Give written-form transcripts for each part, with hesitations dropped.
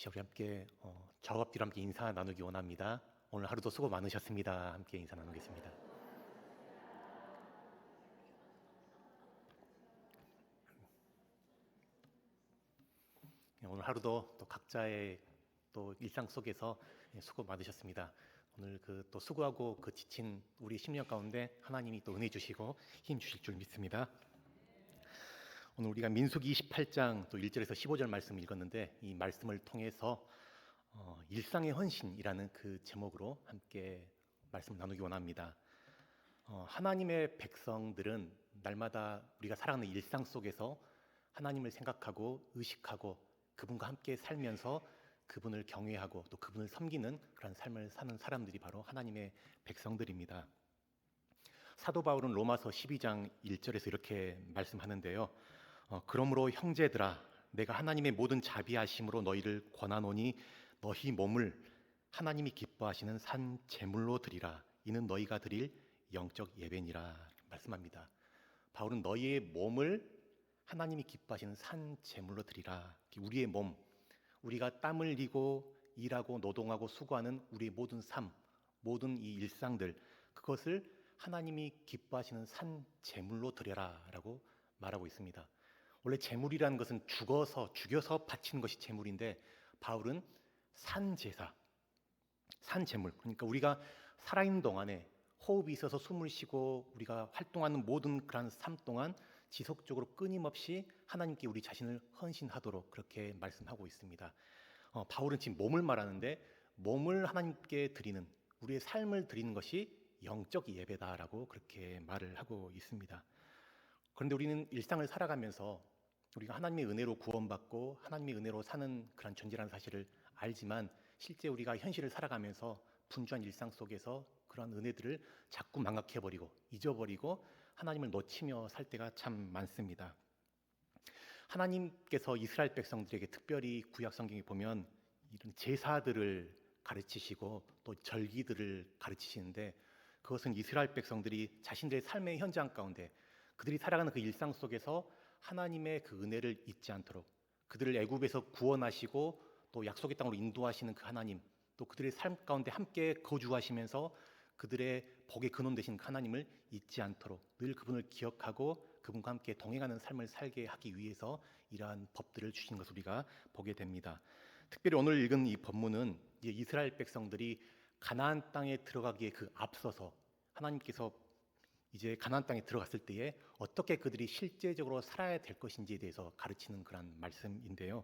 우리 함께 저와 앞뒤로 함께 인사 나누기 원합니다. 오늘 하루도 수고 많으셨습니다. 함께 인사 나누겠습니다. 오늘 하루도 또 각자의 또 일상 속에서 수고 많으셨습니다. 오늘 또 수고하고 지친 우리 심령 가운데 하나님이 또 은혜 주시고 힘 주실 줄 믿습니다. 오늘 우리가 민수기 28장 또 1절에서 15절 말씀을 읽었는데, 이 말씀을 통해서 일상의 헌신이라는 그 제목으로 함께 말씀을 나누기 원합니다. 하나님의 백성들은 날마다 우리가 살아가는 일상 속에서 하나님을 생각하고 의식하고 그분과 함께 살면서 그분을 경외하고 또 그분을 섬기는 그런 삶을 사는 사람들이 바로 하나님의 백성들입니다. 사도 바울은 로마서 12장 1절에서 이렇게 말씀하는데요. 그러므로 형제들아, 내가 하나님의 모든 자비하심으로 너희를 권하노니 너희 몸을 하나님이 기뻐하시는 산 제물로 드리라. 이는 너희가 드릴 영적 예배니라 말씀합니다. 바울은 너희의 몸을 하나님이 기뻐하시는 산 제물로 드리라. 우리의 몸, 우리가 땀 흘리고 일하고 노동하고 수고하는 우리의 모든 삶, 모든 이 일상들, 그것을 하나님이 기뻐하시는 산 제물로 드려라라고 말하고 있습니다. 원래 제물이라는 것은 죽여서 바치는 것이 제물인데, 바울은 산 제사, 산 제물, 그러니까 우리가 살아있는 동안에 호흡이 있어서 숨을 쉬고 우리가 활동하는 모든 그런 삶 동안 지속적으로 끊임없이 하나님께 우리 자신을 헌신하도록 그렇게 말씀하고 있습니다. 바울은 지금 몸을 말하는데, 몸을 하나님께 드리는, 우리의 삶을 드리는 것이 영적 예배다라고 그렇게 말을 하고 있습니다. 그런데 우리는 일상을 살아가면서 우리가 하나님의 은혜로 구원받고 하나님의 은혜로 사는 그런 존재라는 사실을 알지만, 실제 우리가 현실을 살아가면서 분주한 일상 속에서 그런 은혜들을 자꾸 망각해버리고 잊어버리고 하나님을 놓치며 살 때가 참 많습니다. 하나님께서 이스라엘 백성들에게 특별히 구약 성경에 보면 이런 제사들을 가르치시고 또 절기들을 가르치시는데, 그것은 이스라엘 백성들이 자신들의 삶의 현장 가운데 그들이 살아가는 그 일상 속에서 하나님의 그 은혜를 잊지 않도록, 그들을 애굽에서 구원하시고 또 약속의 땅으로 인도하시는 그 하나님, 또 그들의 삶 가운데 함께 거주하시면서 그들의 복의 근원 되신 하나님을 잊지 않도록 늘 그분을 기억하고 그분과 함께 동행하는 삶을 살게 하기 위해서 이러한 법들을 주신 것을 우리가 보게 됩니다. 특별히 오늘 읽은 이 본문은 이스라엘 백성들이 가나안 땅에 들어가기에 그 앞서서 하나님께서 이제 가나안 땅에 들어갔을 때에 어떻게 그들이 실제적으로 살아야 될 것인지에 대해서 가르치는 그런 말씀인데요.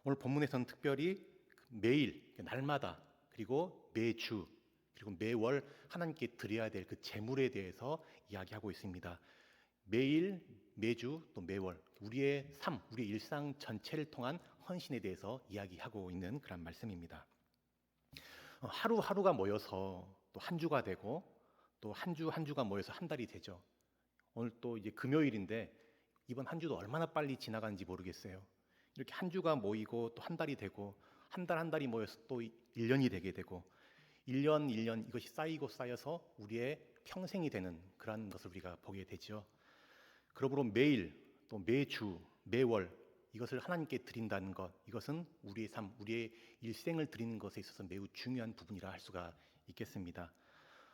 오늘 본문에서는 특별히 매일, 날마다, 그리고 매주, 그리고 매월 하나님께 드려야 될 그 제물에 대해서 이야기하고 있습니다. 매일, 매주, 또 매월, 우리의 삶, 우리의 일상 전체를 통한 헌신에 대해서 이야기하고 있는 그런 말씀입니다. 하루하루가 모여서 또 한 주가 되고, 또 한 주가 모여서 한 달이 되죠. 오늘 또 이제 금요일인데 이번 한 주도 얼마나 빨리 지나가는지 모르겠어요. 이렇게 한 주가 모이고 또 한 달이 되고, 한 달이 모여서 또 1년이 되게 되고, 1년 이것이 쌓이고 쌓여서 우리의 평생이 되는 그런 것을 우리가 보게 되죠. 그러므로 매일, 또 매주, 매월 이것을 하나님께 드린다는 것, 이것은 우리의 삶, 우리의 일생을 드리는 것에 있어서 매우 중요한 부분이라 할 수가 있겠습니다.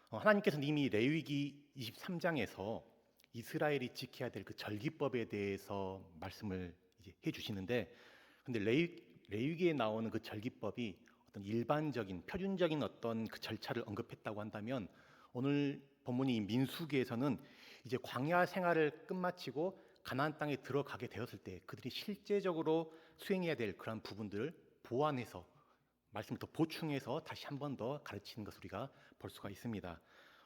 하나님께서는 이미 레위기 23장에서 이스라엘이 지켜야 될 그 절기법에 대해서 말씀을 이제 해주시는데, 근데 레위기에 나오는 그 절기법이 어떤 일반적인 표준적인 어떤 그 절차를 언급했다고 한다면, 오늘 본문이 민수기에서는 이제 광야 생활을 끝마치고 가나안 땅에 들어가게 되었을 때 그들이 실제적으로 수행해야 될 그런 부분들을 보완해서, 말씀을 더 보충해서 다시 한 번 더 가르치는 것을 우리가 볼 수가 있습니다.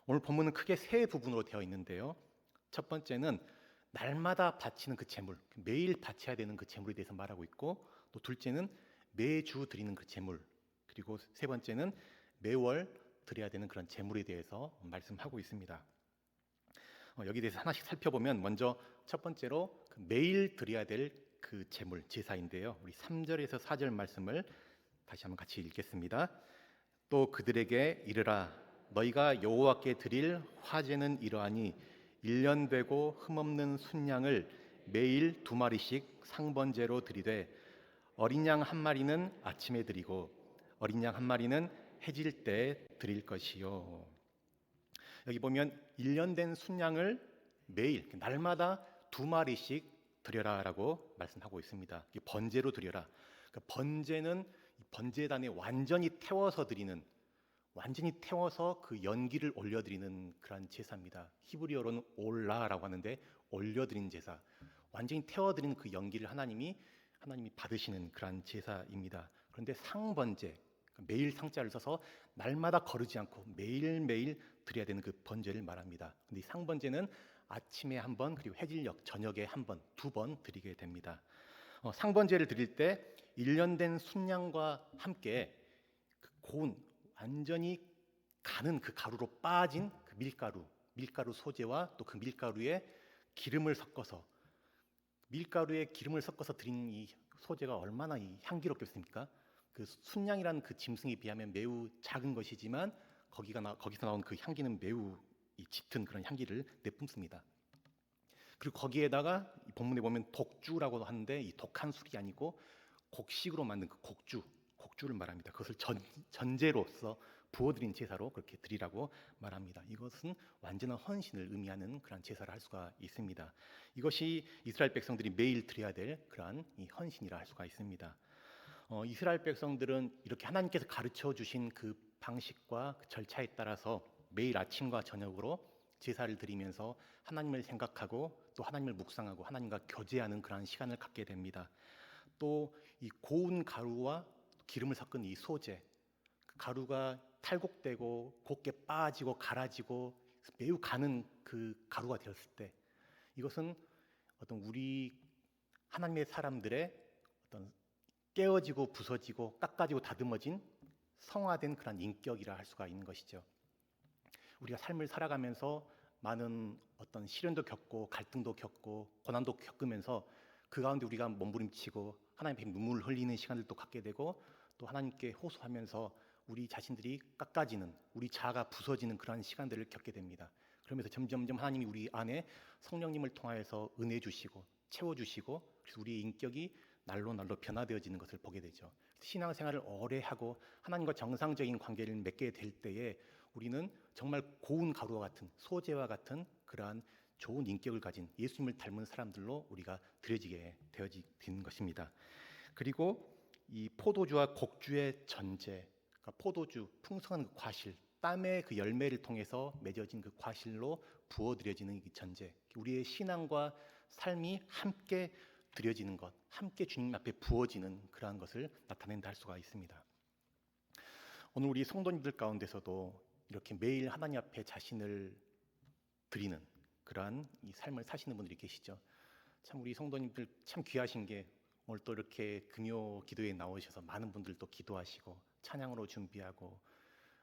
오늘 본문은 크게 세 부분으로 되어 있는데요. 첫 번째는 날마다 바치는 그 제물, 매일 바쳐야 되는 그 제물에 대해서 말하고 있고, 또 둘째는 매주 드리는 그 제물, 그리고 세 번째는 매월 드려야 되는 그런 제물에 대해서 말씀하고 있습니다. 여기에 대해서 하나씩 살펴보면, 먼저 첫 번째로 매일 드려야 될 그 제물, 제사인데요. 우리 3절에서 4절 말씀을 다시 한번 같이 읽겠습니다. 또 그들에게 이르라, 너희가 여호와께 드릴 화제는 이러하니 1년 되고 흠없는 순양을 매일 2마리씩 상번제로 드리되 어린 양 한 마리는 아침에 드리고 어린 양 한 마리는 해질 때 드릴 것이요. 여기 보면 1년 된 순양을 매일 날마다 2마리씩 드려라라고 말씀하고 있습니다. 번제로 드려라. 그러니까 번제는 번제단에 완전히 태워서 드리는, 완전히 태워서 그 연기를 올려드리는 그런 제사입니다. 히브리어로는 올라라고 하는데 올려드린 제사, 완전히 태워드리는 그 연기를 하나님이 받으시는 그런 제사입니다. 그런데 상번제, 매일 상자를 써서 날마다 거르지 않고 매일매일 드려야 되는 그 번제를 말합니다. 근데 이 상번제는 아침에 한 번, 그리고 해질녘 저녁에 한 번, 2번 드리게 됩니다. 상번제를 드릴 때 1년 된 순양과 함께 그 고운, 완전히 가는 그 가루로 빠진 그 밀가루 소재와 또 그 밀가루에 기름을 섞어서, 밀가루에 기름을 섞어서 드린 이 소재가 얼마나 이 향기롭겠습니까? 그 순양이라는 그 짐승에 비하면 매우 작은 것이지만 거기서 나온 그 향기는 매우 이 짙은 그런 향기를 내뿜습니다. 그리고 거기에다가 이 본문에 보면 독주라고 하는데 이 독한 술이 아니고 곡식으로 만든 그 곡주를 말합니다. 그것을 전제로서 부어드린 제사로 그렇게 드리라고 말합니다. 이것은 완전한 헌신을 의미하는 그런 제사를 할 수가 있습니다. 이것이 이스라엘 백성들이 매일 드려야 될 그러한 이 헌신이라 할 수가 있습니다. 이스라엘 백성들은 이렇게 하나님께서 가르쳐 주신 그 방식과 그 절차에 따라서 매일 아침과 저녁으로 제사를 드리면서 하나님을 생각하고 또 하나님을 묵상하고 하나님과 교제하는 그런 시간을 갖게 됩니다. 또 이 고운 가루와 기름을 섞은 이 소재, 그 가루가 탈곡되고 곱게 빠지고 갈아지고 매우 가는 그 가루가 되었을 때, 이것은 어떤 우리 하나님의 사람들의 어떤 깨어지고 부서지고 깎아지고 다듬어진 성화된 그런 인격이라 할 수가 있는 것이죠. 우리가 삶을 살아가면서 많은 어떤 시련도 겪고 갈등도 겪고 고난도 겪으면서 그 가운데 우리가 몸부림치고 하나님 앞에 눈물을 흘리는 시간들도 갖게 되고 또 하나님께 호소하면서 우리 자신들이 깎아지는, 우리 자아가 부서지는 그런 시간들을 겪게 됩니다. 그러면서 점점점 하나님이 우리 안에 성령님을 통하여서 은혜 주시고 채워주시고, 그래서 우리의 인격이 날로 변화되어지는 것을 보게 되죠. 신앙생활을 오래 하고 하나님과 정상적인 관계를 맺게 될 때에 우리는 정말 고운 가루와 같은, 소재와 같은 그러한 좋은 인격을 가진 예수님을 닮은 사람들로 우리가 드려지게 되어지는 것입니다. 그리고 이 포도주와 곡주의 전제, 그러니까 포도주, 풍성한 그 과실, 땀의 그 열매를 통해서 맺어진 그 과실로 부어드려지는 이 전제, 우리의 신앙과 삶이 함께 드려지는 것, 함께 주님 앞에 부어지는 그러한 것을 나타낸다 할 수가 있습니다. 오늘 우리 성도님들 가운데서도 이렇게 매일 하나님 앞에 자신을 드리는 그러한 이 삶을 사시는 분들이 계시죠. 참 우리 성도님들 참 귀하신 게 오늘 또 이렇게 금요 기도에 나오셔서 많은 분들 또 기도하시고 찬양으로 준비하고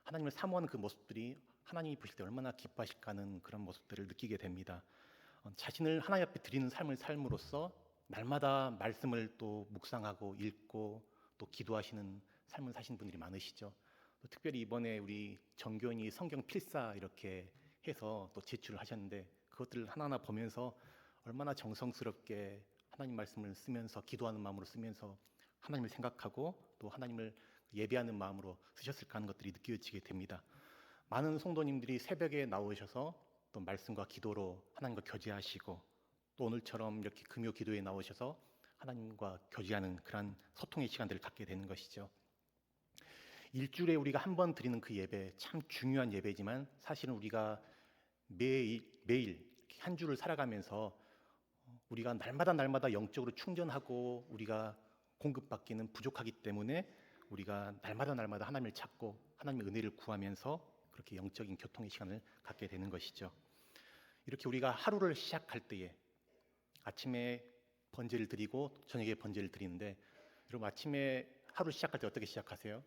하나님을 사모하는 그 모습들이 하나님이 보실 때 얼마나 기뻐하실까 하는 그런 모습들을 느끼게 됩니다. 자신을 하나님 앞에 드리는 삶을 삶으로써 날마다 말씀을 또 묵상하고 읽고 또 기도하시는 삶을 사시는 분들이 많으시죠. 또 특별히 이번에 우리 정교인이 성경 필사 이렇게 해서 또 제출을 하셨는데 그것들을 하나하나 보면서 얼마나 정성스럽게 하나님 말씀을 쓰면서 기도하는 마음으로 쓰면서 하나님을 생각하고 또 하나님을 예배하는 마음으로 쓰셨을까 하는 것들이 느껴지게 됩니다. 많은 성도님들이 새벽에 나오셔서 또 말씀과 기도로 하나님과 교제하시고 또 오늘처럼 이렇게 금요 기도에 나오셔서 하나님과 교제하는 그런 소통의 시간들을 갖게 되는 것이죠. 일주일에 우리가 한 번 드리는 그 예배, 참 중요한 예배지만 사실은 우리가 매일 한 주를 살아가면서 우리가 날마다 영적으로 충전하고 우리가 공급받기는 부족하기 때문에 우리가 날마다 하나님을 찾고 하나님의 은혜를 구하면서 그렇게 영적인 교통의 시간을 갖게 되는 것이죠. 이렇게 우리가 하루를 시작할 때에 아침에 번제를 드리고 저녁에 번제를 드리는데, 여러분 아침에 하루 시작할 때 어떻게 시작하세요?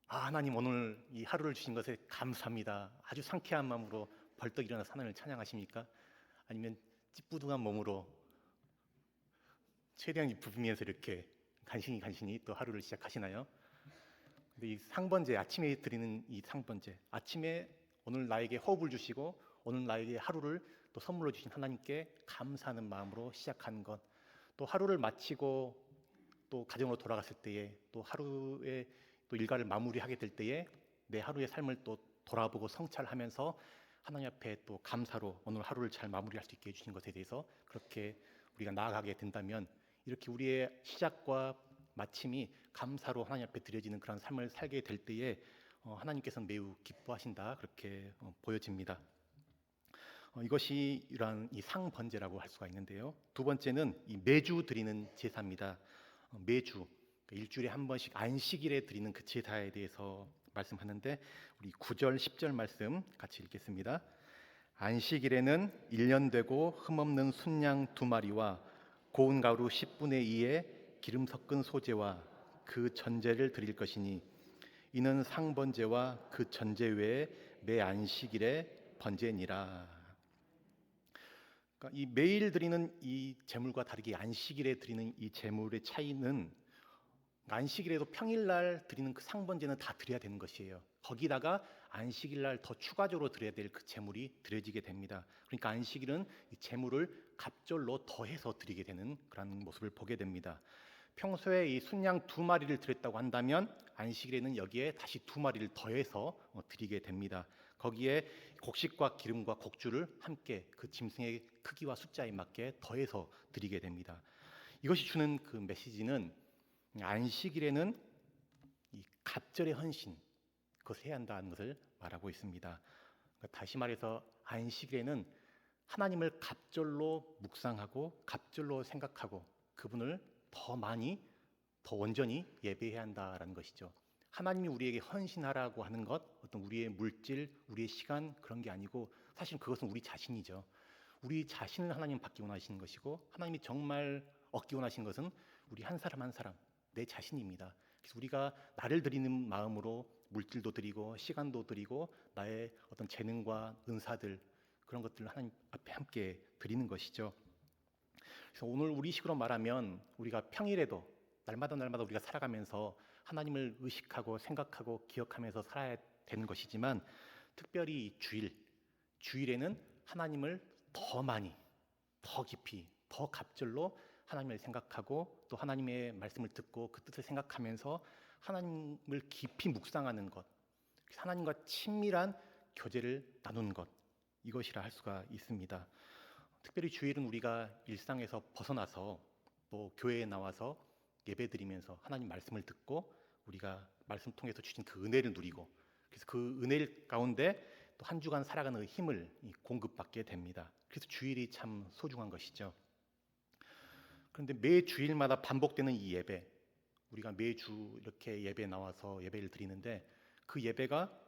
하나님 오늘 이 하루를 주신 것에 감사합니다. 아주 상쾌한 마음으로 벌떡 일어나서 하나님을 찬양하십니까? 아니면 찌뿌둥한 몸으로 최대한 부비면서 이렇게 간신히 또 하루를 시작하시나요? 근데 이 상번제, 아침에 드리는 이 상번제, 아침에 오늘 나에게 호흡을 주시고 오늘 나에게 하루를 또 선물로 주신 하나님께 감사하는 마음으로 시작하는 것, 또 하루를 마치고 또 가정으로 돌아갔을 때에 또 하루에 또 일과를 마무리하게 될 때에 내 하루의 삶을 또 돌아보고 성찰하면서 하나님 앞에 또 감사로 오늘 하루를 잘 마무리할 수 있게 해주신 것에 대해서 그렇게 우리가 나아가게 된다면 이렇게 우리의 시작과 마침이 감사로 하나님 앞에 드려지는 그런 삶을 살게 될 때에 하나님께서는 매우 기뻐하신다 그렇게 보여집니다. 이것이 이러한 이 상번제라고 할 수가 있는데요. 두 번째는 이 매주 드리는 제사입니다. 매주 일주일에 한 번씩 안식일에 드리는 그 제사에 대해서 말씀하는데 우리 9절 10절 말씀 같이 읽겠습니다. 안식일에는 1년 되고 흠없는 순양 2마리와 고운 가루 10분의 2의 기름 섞은 소제와 그 전제를 드릴 것이니 이는 상번제와 그 전제 외에 매 안식일의 번제니라. 그러니까 이 매일 드리는 이 제물과 다르게 안식일에 드리는 이 제물의 차이는 안식일에도 평일날 드리는 그 상번제는 다 드려야 되는 것이에요. 거기다가 안식일날 더 추가적으로 드려야 될 그 제물이 드려지게 됩니다. 그러니까 안식일은 이 제물을 갑절로 더해서 드리게 되는 그런 모습을 보게 됩니다. 평소에 이 순양 2마리를 드렸다고 한다면 안식일에는 여기에 다시 2마리를 더해서 드리게 됩니다. 거기에 곡식과 기름과 곡주를 함께 그 짐승의 크기와 숫자에 맞게 더해서 드리게 됩니다. 이것이 주는 그 메시지는 안식일에는 이 갑절의 헌신 그것을 해야 한다는 것을 말하고 있습니다. 그러니까 다시 말해서 안식일에는 하나님을 갑절로 묵상하고 갑절로 생각하고 그분을 더 많이 더 온전히 예배해야 한다라는 것이죠. 하나님이 우리에게 헌신하라고 하는 것 어떤 우리의 물질, 우리의 시간 그런 게 아니고 사실 그것은 우리 자신이죠. 우리 자신을 하나님 받기 원하시는 것이고 하나님이 정말 얻기 원하시는 것은 우리 한 사람 한 사람 내 자신입니다. 그래서 우리가 나를 드리는 마음으로 물질도 드리고 시간도 드리고 나의 어떤 재능과 은사들 그런 것들을 하나님 앞에 함께 드리는 것이죠. 그래서 오늘 우리 식으로 말하면 우리가 평일에도 날마다 우리가 살아가면서 하나님을 의식하고 생각하고 기억하면서 살아야 되는 것이지만 특별히 주일에는 하나님을 더 많이 더 깊이 더 갑절로 하나님을 생각하고 또 하나님의 말씀을 듣고 그 뜻을 생각하면서 하나님을 깊이 묵상하는 것, 하나님과 친밀한 교제를 나누는 것 이것이라 할 수가 있습니다. 특별히 주일은 우리가 일상에서 벗어나서 또 교회에 나와서 예배드리면서 하나님 말씀을 듣고 우리가 말씀 통해서 주신 그 은혜를 누리고 그래서 그 은혜 가운데 또 한 주간 살아가는 힘을 공급받게 됩니다. 그래서 주일이 참 소중한 것이죠. 그런데 매 주일마다 반복되는 이 예배, 우리가 매주 이렇게 예배 나와서 예배를 드리는데 그 예배가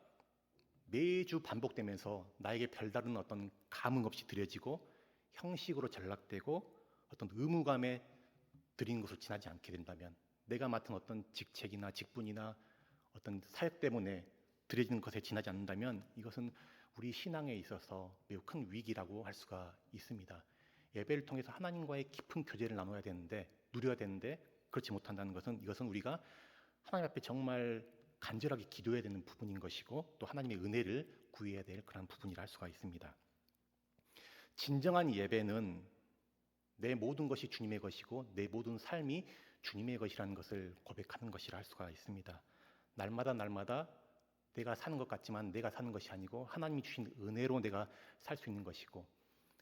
매주 반복되면서 나에게 별다른 어떤 감흥 없이 드려지고 형식으로 전락되고 어떤 의무감에 드리는 것으로 지나지 않게 된다면 내가 맡은 어떤 직책이나 직분이나 어떤 사역 때문에 드려지는 것에 지나지 않는다면 이것은 우리 신앙에 있어서 매우 큰 위기라고 할 수가 있습니다. 예배를 통해서 하나님과의 깊은 교제를 나눠야 되는데 누려야 되는데 그렇지 못한다는 것은 이것은 우리가 하나님 앞에 정말 간절하게 기도해야 되는 부분인 것이고 또 하나님의 은혜를 구해야 될 그런 부분이라 할 수가 있습니다. 진정한 예배는 내 모든 것이 주님의 것이고 내 모든 삶이 주님의 것이라는 것을 고백하는 것이라 할 수가 있습니다. 날마다 내가 사는 것 같지만 내가 사는 것이 아니고 하나님이 주신 은혜로 내가 살 수 있는 것이고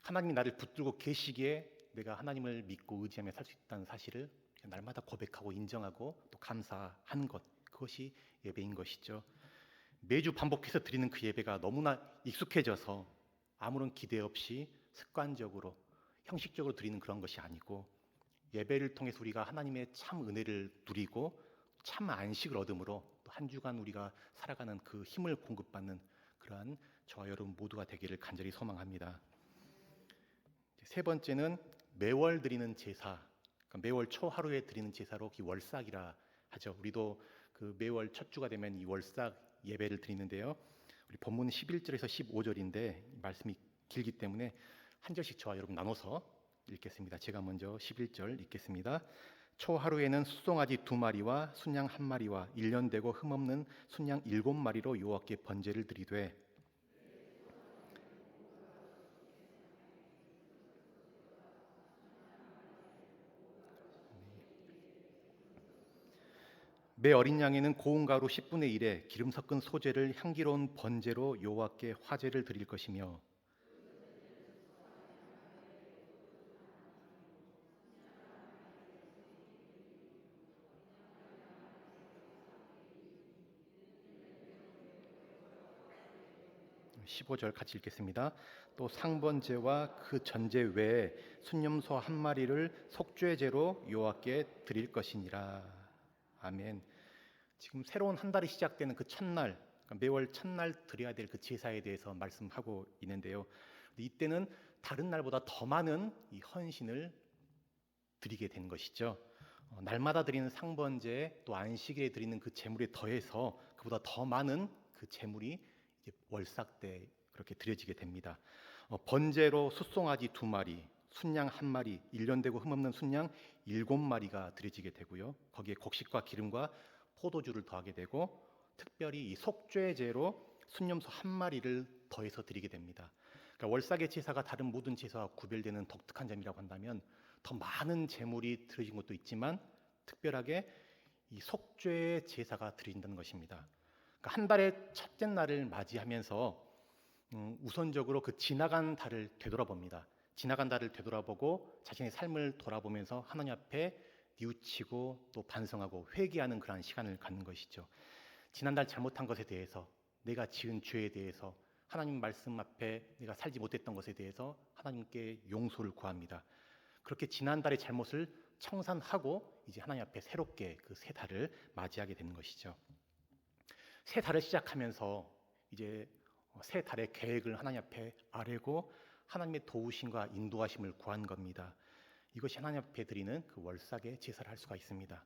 하나님이 나를 붙들고 계시기에 내가 하나님을 믿고 의지하며 살 수 있다는 사실을 날마다 고백하고 인정하고 또 감사하는 것 그것이 예배인 것이죠. 매주 반복해서 드리는 그 예배가 너무나 익숙해져서 아무런 기대 없이 습관적으로 형식적으로 드리는 그런 것이 아니고 예배를 통해서 우리가 하나님의 참 은혜를 누리고 참 안식을 얻음으로 또 한 주간 우리가 살아가는 그 힘을 공급받는 그러한 저와 여러분 모두가 되기를 간절히 소망합니다. 세 번째는 매월 드리는 제사, 그러니까 매월 초 하루에 드리는 제사로 이 월삭이라 하죠. 우리도 그 매월 첫 주가 되면 이 월삭 예배를 드리는데요. 우리 본문 11절에서 15절인데 말씀이 길기 때문에 한 절씩 저와 여러분 나눠서 읽겠습니다. 제가 먼저 11절 읽겠습니다. 초 하루에는 수송아지 2마리와 순양 1마리와 1년 되고 흠없는 순양 7마리로 여호와께 번제를 드리되 매 어린 양에는 고운 가루 10분의 1에 기름 섞은 소재를 향기로운 번제로 여호와께 화제를 드릴 것이며 15절 같이 읽겠습니다. 또 상번제와 그 전제 외에 순념소 한 마리를 속죄제로 여호와께 드릴 것이니라. 아멘. 지금 새로운 한 달이 시작되는 그 첫날, 그러니까 매월 첫날 드려야 될 그 제사에 대해서 말씀하고 있는데요. 이때는 다른 날보다 더 많은 이 헌신을 드리게 된 것이죠. 날마다 드리는 상번제 또 안식일에 드리는 그 제물에 더해서 그보다 더 많은 그 제물이 이제 월삭 때 그렇게 드려지게 됩니다. 번제로 숫송아지 2마리, 순양 1마리, 1년 되고 흠없는 순양 7마리가 드려지게 되고요. 거기에 곡식과 기름과 포도주를 더하게 되고 특별히 이 속죄제로 순념소 1마리를 더해서 드리게 됩니다. 그러니까 월삭의 제사가 다른 모든 제사와 구별되는 독특한 점이라고 한다면 더 많은 제물이 드려진 것도 있지만 특별하게 이 속죄의 제사가 드려진다는 것입니다. 그러니까 한 달의 첫째 날을 맞이하면서 우선적으로 그 지나간 달을 되돌아봅니다. 지나간 달을 되돌아보고 자신의 삶을 돌아보면서 하나님 앞에 뉘우치고 또 반성하고 회개하는 그러한 시간을 갖는 것이죠. 지난달 잘못한 것에 대해서, 내가 지은 죄에 대해서, 하나님 말씀 앞에 내가 살지 못했던 것에 대해서 하나님께 용서를 구합니다. 그렇게 지난달의 잘못을 청산하고 이제 하나님 앞에 새롭게 그 새 달을 맞이하게 되는 것이죠. 새 달을 시작하면서 이제 새 달의 계획을 하나님 앞에 아뢰고 하나님의 도우심과 인도하심을 구한 겁니다. 이것이 하나님 앞에 드리는 그 월삭의 제사를 할 수가 있습니다.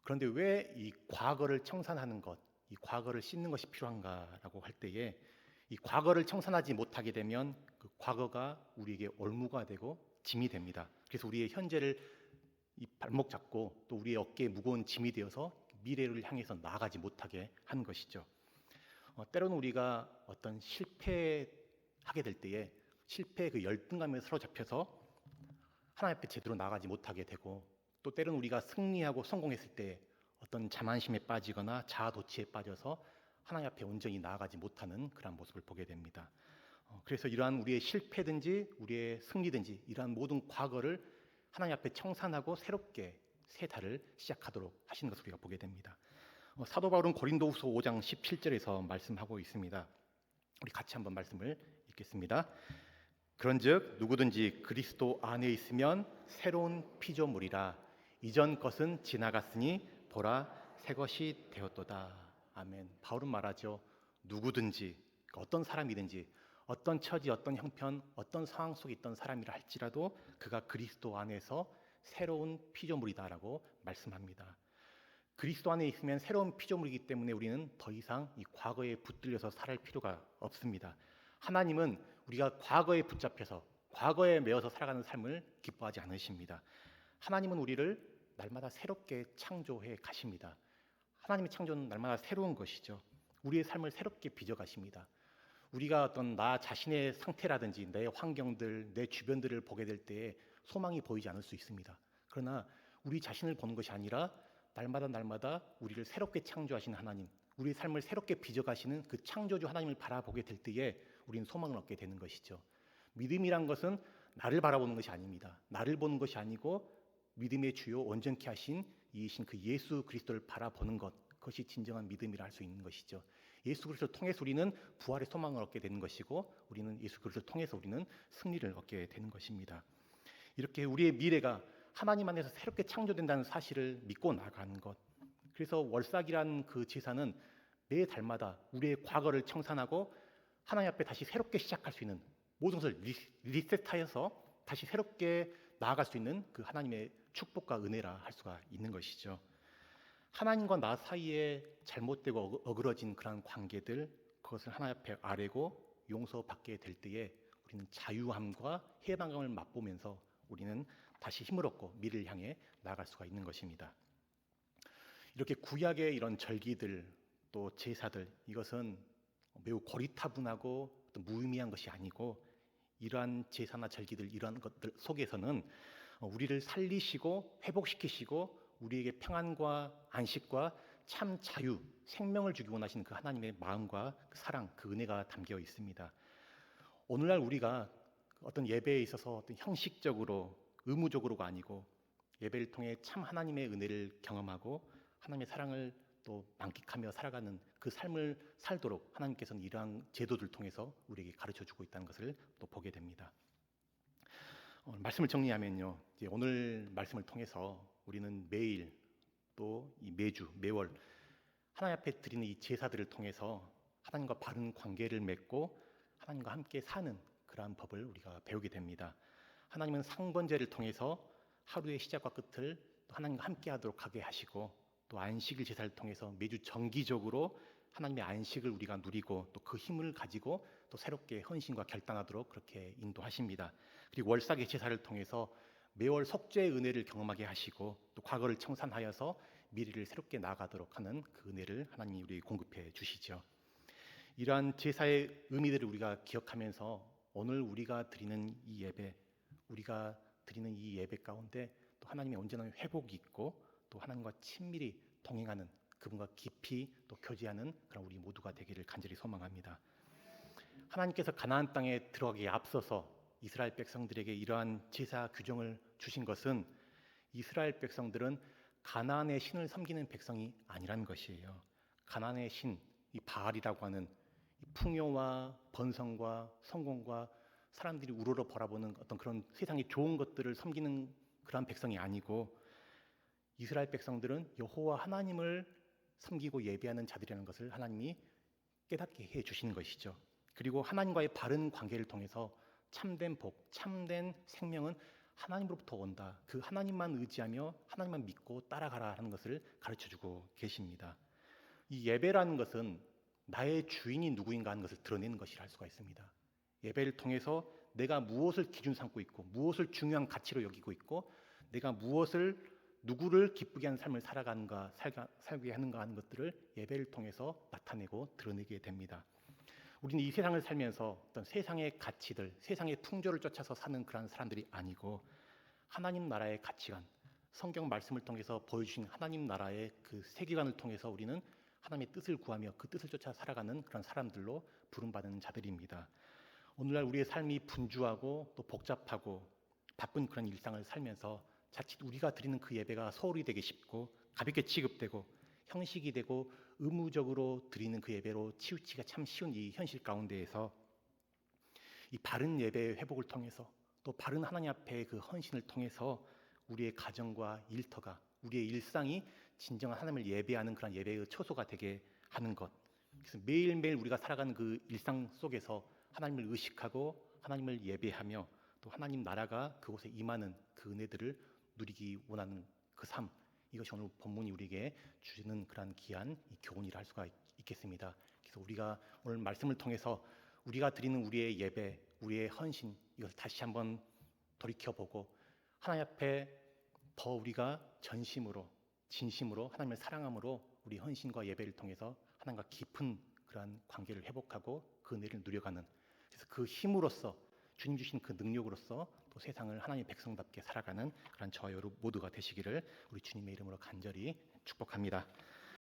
그런데 왜 이 과거를 청산하는 것, 이 과거를 씻는 것이 필요한가라고 할 때에 이 과거를 청산하지 못하게 되면 그 과거가 우리에게 올무가 되고 짐이 됩니다. 그래서 우리의 현재를 이 발목 잡고 또 우리의 어깨에 무거운 짐이 되어서 미래를 향해서 나아가지 못하게 하는 것이죠. 때로는 우리가 어떤 실패하게 될 때에 실패의 그 열등감에 사로잡혀서 하나님 앞에 제대로 나아가지 못하게 되고 또 때로는 우리가 승리하고 성공했을 때 어떤 자만심에 빠지거나 자아도취에 빠져서 하나님 앞에 온전히 나아가지 못하는 그런 모습을 보게 됩니다. 그래서 이러한 우리의 실패든지 우리의 승리든지 이러한 모든 과거를 하나님 앞에 청산하고 새롭게 새 달을 시작하도록 하시는 것을 우리가 보게 됩니다. 사도 바울은 고린도후서 5장 17절에서 말씀하고 있습니다. 우리 같이 한번 말씀을 읽겠습니다. 그런즉 누구든지 그리스도 안에 있으면 새로운 피조물이라 이전 것은 지나갔으니 보라 새 것이 되었도다. 아멘. 바울은 말하죠. 누구든지 어떤 사람이든지 어떤 처지, 어떤 형편, 어떤 상황 속에 있던 사람이라 할지라도 그가 그리스도 안에서 새로운 피조물이다라고 말씀합니다. 그리스도 안에 있으면 새로운 피조물이기 때문에 우리는 더 이상 이 과거에 붙들려서 살할 필요가 없습니다. 하나님은 우리가 과거에 붙잡혀서 과거에 매어서 살아가는 삶을 기뻐하지 않으십니다. 하나님은 우리를 날마다 새롭게 창조해 가십니다. 하나님의 창조는 날마다 새로운 것이죠. 우리의 삶을 새롭게 빚어가십니다. 우리가 어떤 나 자신의 상태라든지 내 환경들, 내 주변들을 보게 될 때에 소망이 보이지 않을 수 있습니다. 그러나 우리 자신을 보는 것이 아니라 날마다 우리를 새롭게 창조하시는 하나님, 우리의 삶을 새롭게 빚어가시는 그 창조주 하나님을 바라보게 될 때에 우리는 소망을 얻게 되는 것이죠. 믿음이란 것은 나를 바라보는 것이 아닙니다. 나를 보는 것이 아니고 믿음의 주요 온전케 하신 이이신 그 예수 그리스도를 바라보는 것, 그것이 진정한 믿음이라 할 수 있는 것이죠. 예수 그리스도를 통해서 우리는 부활의 소망을 얻게 되는 것이고 우리는 예수 그리스도를 통해서 우리는 승리를 얻게 되는 것입니다. 이렇게 우리의 미래가 하나님 안에서 새롭게 창조된다는 사실을 믿고 나가는 것. 그래서 월삭이라는 그 제사는 매 달마다 우리의 과거를 청산하고 하나님 앞에 다시 새롭게 시작할 수 있는 모든 것을 리셋하여서 다시 새롭게 나아갈 수 있는 그 하나님의 축복과 은혜라 할 수가 있는 것이죠. 하나님과 나 사이에 잘못되고 어그러진 그런 관계들, 그것을 하나님 앞에 아뢰고 용서받게 될 때에 우리는 자유함과 해방감을 맛보면서 우리는 다시 힘을 얻고 미래를 향해 나아갈 수가 있는 것입니다. 이렇게 구약의 이런 절기들 또 제사들, 이것은 매우 고리타분하고 무의미한 것이 아니고 이러한 제사나 절기들, 이러한 것들 속에서는 우리를 살리시고 회복시키시고 우리에게 평안과 안식과 참 자유, 생명을 주기 원하시는 그 하나님의 마음과 그 사랑, 그 은혜가 담겨 있습니다. 오늘날 우리가 어떤 예배에 있어서 어떤 형식적으로 의무적으로가 아니고 예배를 통해 참 하나님의 은혜를 경험하고 하나님의 사랑을 또 만끽하며 살아가는 그 삶을 살도록 하나님께서는 이러한 제도들 통해서 우리에게 가르쳐주고 있다는 것을 또 보게 됩니다. 말씀을 정리하면요, 이제 오늘 말씀을 통해서 우리는 매일 또 이 매주 매월 하나님 앞에 드리는 이 제사들을 통해서 하나님과 바른 관계를 맺고 하나님과 함께 사는 그러한 법을 우리가 배우게 됩니다. 하나님은 상번제를 통해서 하루의 시작과 끝을 또 하나님과 함께 하도록 하게 하시고 또 안식일 제사를 통해서 매주 정기적으로 하나님의 안식을 우리가 누리고 또 그 힘을 가지고 또 새롭게 헌신과 결단하도록 그렇게 인도하십니다. 그리고 월삭의 제사를 통해서 매월 속죄의 은혜를 경험하게 하시고 또 과거를 청산하여서 미래를 새롭게 나아가도록 하는 그 은혜를 하나님이 우리에게 공급해 주시죠. 이러한 제사의 의미들을 우리가 기억하면서 오늘 우리가 드리는 이 예배 가운데 또 하나님의 온전한 회복이 있고 또 하나님과 친밀히 동행하는 그분과 깊이 또 교제하는 그런 우리 모두가 되기를 간절히 소망합니다. 하나님께서 가나안 땅에 들어가기에 앞서서 이스라엘 백성들에게 이러한 제사 규정을 주신 것은 이스라엘 백성들은 가나안의 신을 섬기는 백성이 아니라는 것이에요. 가나안의 신, 이 바알이라고 하는 이 풍요와 번성과 성공과 사람들이 우러러 바라보는 어떤 그런 세상의 좋은 것들을 섬기는 그러한 백성이 아니고 이스라엘 백성들은 여호와 하나님을 섬기고 예배하는 자들이라는 것을 하나님이 깨닫게 해 주시는 것이죠. 그리고 하나님과의 바른 관계를 통해서 참된 복, 참된 생명은 하나님으로부터 온다. 그 하나님만 의지하며 하나님만 믿고 따라가라 하는 것을 가르쳐주고 계십니다. 이 예배라는 것은 나의 주인이 누구인가 하는 것을 드러내는 것이라 할 수가 있습니다. 예배를 통해서 내가 무엇을 기준 삼고 있고 무엇을 중요한 가치로 여기고 있고 내가 누구를 기쁘게 하는 삶을 살게 하는가 하는 것들을 예배를 통해서 나타내고 드러내게 됩니다. 우리는 이 세상을 살면서 어떤 세상의 가치들, 세상의 풍조를 쫓아서 사는 그런 사람들이 아니고 하나님 나라의 가치관, 성경 말씀을 통해서 보여주신 하나님 나라의 그 세계관을 통해서 우리는 하나님의 뜻을 구하며 그 뜻을 쫓아 살아가는 그런 사람들로 부름받은 자들입니다. 오늘날 우리의 삶이 분주하고 또 복잡하고 바쁜 그런 일상을 살면서 자칫 우리가 드리는 그 예배가 소홀히 되기 쉽고 가볍게 취급되고 형식이 되고 의무적으로 드리는 그 예배로 치우치기가 참 쉬운 이 현실 가운데에서 이 바른 예배의 회복을 통해서 또 바른 하나님 앞에 그 헌신을 통해서 우리의 가정과 일터가 우리의 일상이 진정한 하나님을 예배하는 그런 예배의 초소가 되게 하는 것. 그래서 매일매일 우리가 살아가는 그 일상 속에서 하나님을 의식하고 하나님을 예배하며 또 하나님 나라가 그곳에 임하는 그 은혜들을 누리기 원하는 그 삶. 이것이 오늘 본문이 우리에게 주시는 그런 귀한 이 교훈이라 할 수가 있겠습니다. 그래서 우리가 오늘 말씀을 통해서 우리가 드리는 우리의 예배, 우리의 헌신 이것을 다시 한번 돌이켜보고 하나님 앞에 더 우리가 전심으로 진심으로 하나님을 사랑함으로 우리 헌신과 예배를 통해서 하나님과 깊은 그러한 관계를 회복하고 그 은혜를 누려가는 그래서 그 힘으로써 주님 주신 그 능력으로써 또 세상을 하나님의 백성답게 살아가는 그런 저와 여러분 모두가 되시기를 우리 주님의 이름으로 간절히 축복합니다.